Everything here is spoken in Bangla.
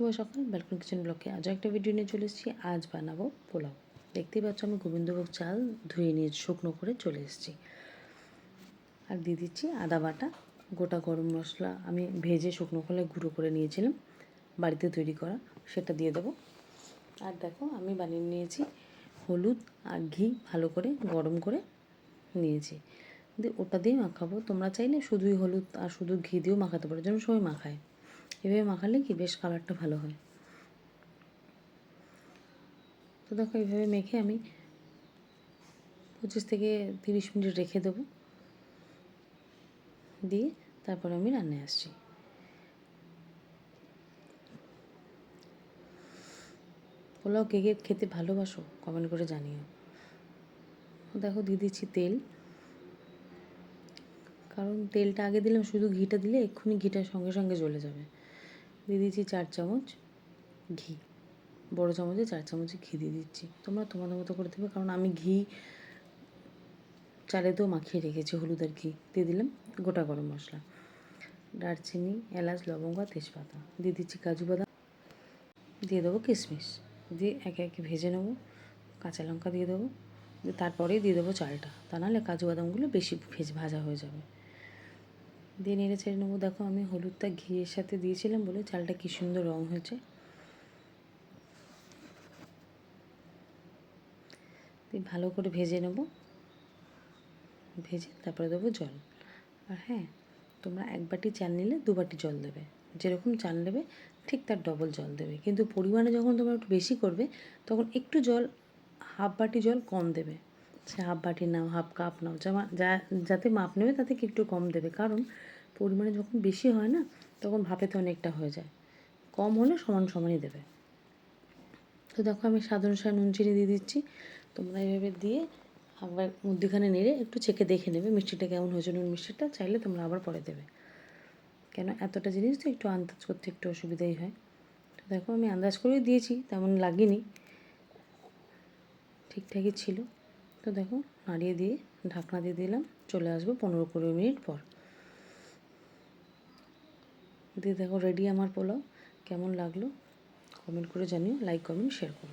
শুভ সকাল, ব্যালকনি কিচেন ব্লকে আজও একটা ভিডিও নিয়ে চলে এসেছি। আজ বানাবো পোলাও। দেখতেই পাচ্ছ আমি গোবিন্দভোগ চাল ধুয়ে নিয়ে শুকনো করে চলে এসেছি। আর দিয়ে দিচ্ছি আদা বাটা, গোটা গরম মশলা আমি ভেজে শুকনো খোলায় গুঁড়ো করে নিয়েছিলাম বাড়িতে তৈরি করা, সেটা দিয়ে দেবো। আর দেখো আমি বানিয়ে নিয়েছি হলুদ আর ঘি ভালো করে গরম করে নিয়েছি, দিয়ে ওটা দিয়ে মাখাবো। তোমরা চাইলে শুধুই হলুদ আর শুধু ঘি দিয়েও মাখাতে পারো, যেমন সবাই মাখায়। এভাবে মাখালে কি বেশ কালারটা ভালো হয়। তো দেখো এইভাবে মেখে আমি 25 থেকে 30 মিনিট রেখে দেবো, দিয়ে তারপর আমি রান্নায় আসছি। পোলাও কে কে খেতে ভালোবাসো কমেন্ট করে জানিও। দেখো দিয়ে দিচ্ছি তেল, কারণ তেলটা আগে দিলাম, শুধু ঘিটা দিলে এক্ষুনি ঘিটার সঙ্গে সঙ্গে জ্বলে যাবে। দিয়ে দিচ্ছি 4 চামচ ঘি, বড়ো চামচে 4 চামচ ঘি দিয়ে দিচ্ছি। তোমরা তোমাদের মতো করে দেবে, কারণ আমি ঘি চালেতেও মাখিয়ে রেখেছি। হলুদ আর ঘি দিয়ে দিলাম, গোটা গরম মশলা, দারচিনি, এলাচ, লবঙ্গ, তেজপাতা, দিয়ে দিচ্ছি কাজু বাদাম, দিয়ে দেবো কিশমিশ, দিয়ে একে একে ভেজে নেবো। কাঁচা লঙ্কা দিয়ে দেবো, দিয়ে তারপরেই দিয়ে দেবো চালটা, তা নাহলে কাজু বাদামগুলো বেশি ভাজা হয়ে যাবে। দিয়ে নেড়ে ছেড়ে নেবো। দেখো আমি হলুদটা ঘিয়ের সাথে দিয়েছিলাম বলে চালটা কী সুন্দর রঙ হয়েছে। দিয়ে ভালো করে ভেজে নেব, ভেজে তারপরে দেবো জল। আর হ্যাঁ, তোমরা 1 বাটি চাল নিলে 2 বাটি জল দেবে, যেরকম চাল নেবে ঠিক তার ডবল জল দেবে। কিন্তু পরিমাণে যখন তোমরা একটু বেশি করবে তখন একটু জল, হাফ বাটি জল কম দেবে। সে হাফ বাটি নাও, হাফ কাপ নাও, যাতে মাপ নেবে তাতে কি একটু কম দেবে। কারণ পরিমাণে যখন বেশি হয় না তখন ভাপেতে অনেকটা হয়ে যায়, কম হলে সমান সমানই দেবে। তো দেখো আমি স্বাদ অনুসারে নুন চিনি দিয়ে দিচ্ছি। তোমরা এইভাবে দিয়ে আবার মধ্যখানে নেড়ে একটু চেখে দেখে নেবে মিষ্টিটা কেমন হয়েছে। নুন মিষ্টিটা চাইলে তোমরা আবার পরে দেবে, কেন এতটা জিনিস তো একটু আন্দাজ করতে একটু অসুবিধাই হয়। তো দেখো আমি আন্দাজ করেই দিয়েছি, তেমন লাগেনি, ঠিকঠাকই ছিল। তো দেখো নাড়িয়ে দিয়ে ঢাকনা দিয়ে দিলাম, চলে আসবো 15-20 মিনিট পর। দিয়ে দেখো রেডি আমার পোলাও। কেমন লাগলো কমেন্ট করে জানিও, লাইক কমেন্ট শেয়ার করো।